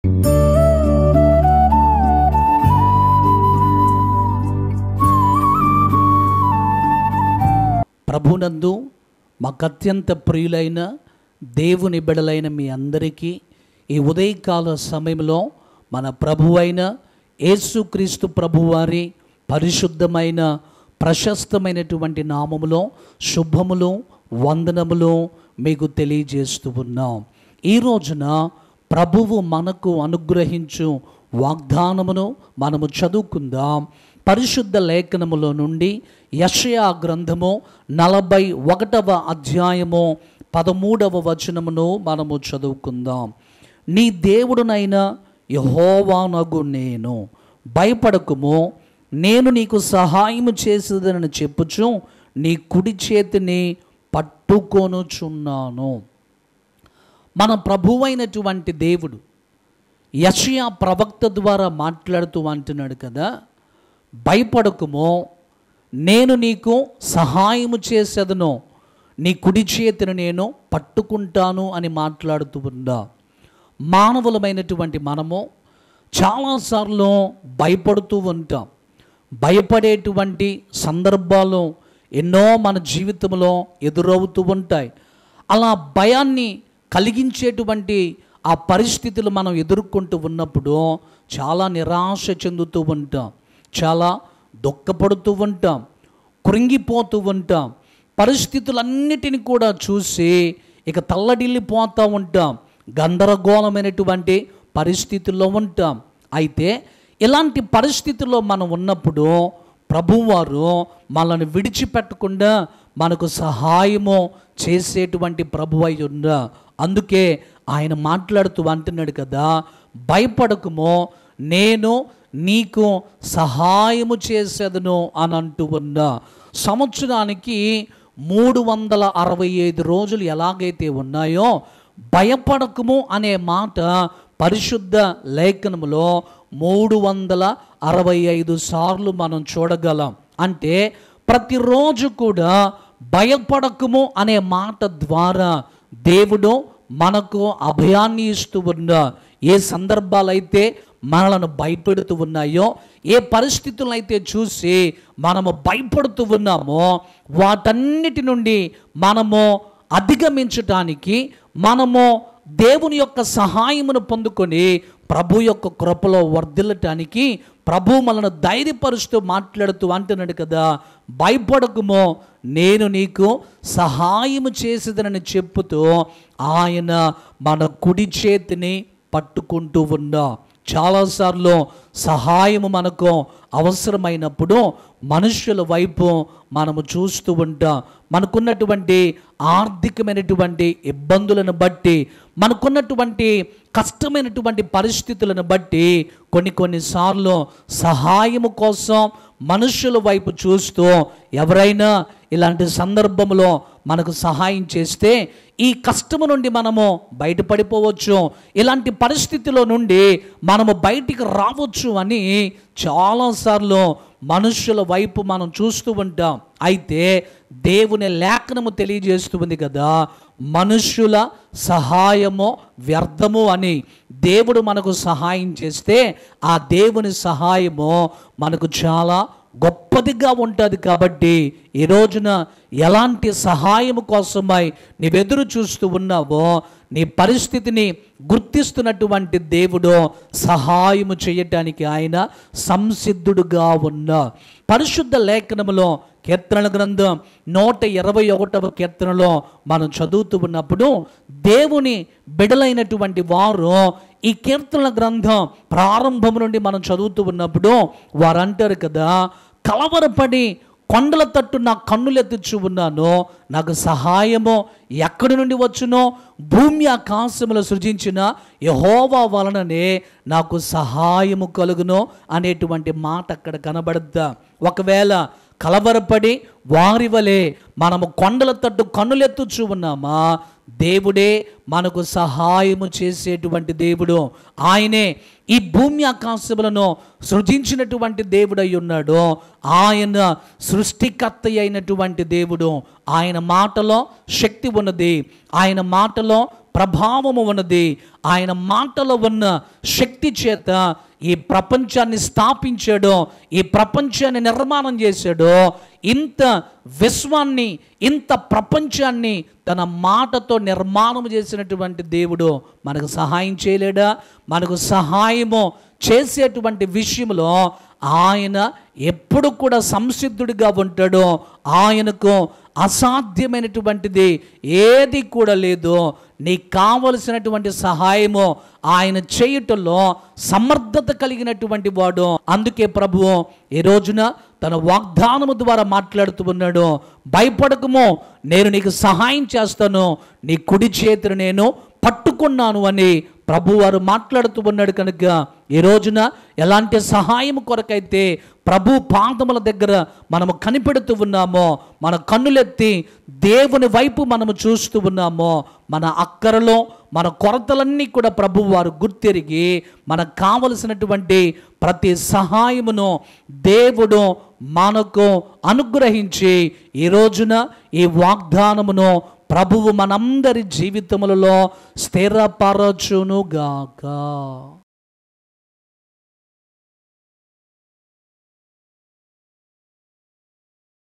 ప్రభునందు మాకు అత్యంత ప్రియులైన దేవుని బిడ్డలైన మీ అందరికీ ఈ ఉదయకాల సమయంలో మన ప్రభువైన యేసుక్రీస్తు ప్రభువారి పరిశుద్ధమైన ప్రశస్తమైనటువంటి నామములో శుభములు వందనములు మీకు తెలియజేస్తూ ఉన్నాం. ఈ రోజున ప్రభువు మనకు అనుగ్రహించు వాగ్దానమును మనము చదువుకుందాం. పరిశుద్ధ లేఖనములో నుండి యెషయా గ్రంథము 41వ అధ్యాయము 13వ వచనమును మనము చదువుకుందాం. నీ దేవుడునైన యెహోవానగు నేను, భయపడకుము, నేను నీకు సహాయము చేసేదనని చెప్పుచు నీ కుడి చేతిని పట్టుకొనుచున్నాను. మన ప్రభువైనటువంటి దేవుడు యెషయా ప్రవక్త ద్వారా మాట్లాడుతూ అంటున్నాడు కదా, భయపడకుమో, నేను నీకు సహాయము చేసేదను, నీ కుడి చేతిని నేను పట్టుకుంటాను అని మాట్లాడుతూ ఉందా. మానవులమైనటువంటి మనము చాలాసార్లు భయపడుతూ ఉంటాం. భయపడేటువంటి సందర్భాలు ఎన్నో మన జీవితంలో ఎదురవుతూ ఉంటాయి. అలా భయాన్ని కలిగించేటువంటి ఆ పరిస్థితులు మనం ఎదుర్కొంటూ ఉన్నప్పుడు చాలా నిరాశ చెందుతూ ఉంటాం, చాలా దుఃఖపడుతూ ఉంటాం, కృంగిపోతూ ఉంటాం. పరిస్థితులన్నిటిని కూడా చూసి ఇక తల్లడిల్లిపోతూ ఉంటాం, గందరగోళమైనటువంటి పరిస్థితుల్లో ఉంటాం. అయితే ఇలాంటి పరిస్థితుల్లో మనం ఉన్నప్పుడు ప్రభువారు మనల్ని విడిచిపెట్టకుండా మనకు సహాయము చేసేటువంటి ప్రభువై ఉన్నా. అందుకే ఆయన మాట్లాడుతూ అంటున్నాడు కదా, భయపడకుమో, నేను నీకు సహాయము చేసేదను అని అంటూ ఉన్నా. సంవత్సరానికి 365 రోజులు ఎలాగైతే ఉన్నాయో, భయపడకుము అనే మాట పరిశుద్ధ లేఖనములో 365 సార్లు మనం చూడగలం. అంటే ప్రతిరోజు కూడా భయపడకుము అనే మాట ద్వారా దేవుడు మనకు అభయాన్ని ఇస్తూ ఉన్నా. ఏ సందర్భాలైతే మనలను భయపెడుతూ ఉన్నాయో, ఏ పరిస్థితులను అయితే చూసి మనము భయపడుతూ ఉన్నామో, వాటన్నిటి నుండి మనము అధిగమించటానికి, మనము దేవుని యొక్క సహాయమును పొందుకొని ప్రభు యొక్క కృపలో వర్ధిల్లటానికి ప్రభు మనను ధైర్యపరుస్తూ మాట్లాడుతూ అంటున్నాడు కదా, భయపడకుమో, నేను నీకు సహాయము చేసేదనని చెప్పుతూ ఆయన మన కుడి చేతిని పట్టుకుంటూ ఉన్నా. చాలాసార్లు సహాయము మనకు అవసరమైనప్పుడు మనుషుల వైపు మనము చూస్తూ ఉంటాం. మనకున్నటువంటి ఆర్థికమైనటువంటి ఇబ్బందులను బట్టి, మనకున్నటువంటి కష్టమైనటువంటి పరిస్థితులను బట్టి కొన్నిసార్లు సహాయము కోసం మనుషుల వైపు చూస్తూ ఎవరైనా ఇలాంటి సందర్భంలో మనకు సహాయం చేస్తే ఈ కష్టము నుండి మనము బయటపడిపోవచ్చు, ఇలాంటి పరిస్థితిలో నుండి మనము బయటికి రావచ్చు అని చాలాసార్లు మనుషుల వైపు మనం చూస్తూ ఉంటాం. అయితే దేవుని లేఖనము తెలియజేస్తూ ఉంది కదా, మనుషుల సహాయము వ్యర్థము అని. దేవుడు మనకు సహాయం చేస్తే ఆ దేవుని సహాయము మనకు చాలా గొప్పదిగా ఉంటుంది. కాబట్టి ఈ రోజున ఎలాంటి సహాయము కోసమై నీవెదురు చూస్తూ ఉన్నావో, నీ పరిస్థితిని గుర్తిస్తున్నటువంటి దేవుడు సహాయము చేయటానికి ఆయన సంసిద్ధుడుగా ఉన్నా. పరిశుద్ధ లేఖనములో కీర్తనల గ్రంథం 121వ కీర్తనలో మనం చదువుతూ ఉన్నప్పుడు దేవుని బిడలైనటువంటి వారు ఈ కీర్తనల గ్రంథం ప్రారంభం నుండి మనం చదువుతూ ఉన్నప్పుడు వారు అంటారు కదా, కలవరపడి కొండల తట్టు నా కన్నులెత్తుచు ఉన్నాను, నాకు సహాయము ఎక్కడి నుండి వచ్చునో, భూమి ఆకాశములు సృజించిన యెహోవా వలననే నాకు సహాయము కలుగును అనేటువంటి మాట అక్కడ కనబడద్దా. ఒకవేళ కలవరపడి వారి వలె మనము కొండల తట్టు కన్నులెత్తుచు ఉన్నామా, దేవుడే మనకు సహాయము చేసేటువంటి దేవుడు. ఆయనే ఈ భూమి ఆకాశములను సృజించినటువంటి దేవుడై ఉన్నాడు. ఆయన సృష్టికర్త అయినటువంటి దేవుడు. ఆయన మాటలో శక్తి ఉన్నది, ఆయన మాటలో ప్రభావము ఉన్నది. ఆయన మాటలో ఉన్న శక్తి చేత ఈ ప్రపంచాన్ని స్థాపించాడో, ఈ ప్రపంచాన్ని నిర్మాణం చేశాడో, ఇంత విశ్వాన్ని, ఇంత ప్రపంచాన్ని తన మాటతో నిర్మాణం చేసినటువంటి దేవుడు మనకు సహాయం చేయలేడా? మనకు సహాయము చేసేటువంటి విషయంలో ఆయన ఎప్పుడు కూడా సంసిద్ధుడిగా ఉంటాడో, ఆయనకు అసాధ్యమైనటువంటిది ఏది కూడా లేదు. నీకు కావలసినటువంటి సహాయము ఆయన చేయుటలో సమర్థత కలిగినటువంటి వాడు. అందుకే ప్రభువు ఈ రోజున తన వాగ్దానము ద్వారా మాట్లాడుతూ ఉన్నాడు. భయపడకము, నేను నీకు సహాయం చేస్తాను, నీ కుడి చేతిని నేను పట్టుకున్నాను అని ప్రభువారు మాట్లాడుతూ ఉన్నాడు. కనుక ఈ రోజున ఎలాంటి సహాయం కొరకైతే ప్రభు పాదముల దగ్గర మనము కనిపెడుతూ ఉన్నామో, మన కన్నులెత్తి దేవుని వైపు మనము చూస్తూ ఉన్నామో, మన అక్కరలో మన కొరతలన్నీ కూడా ప్రభు వారు గుర్తెరిగి మనకు కావలసినటువంటి ప్రతి సహాయమును దేవుడు మనకు అనుగ్రహించి ఈ రోజున ఈ వాగ్దానమును ప్రభువు మనందరి జీవితములలో స్థిరపరచునుగాక.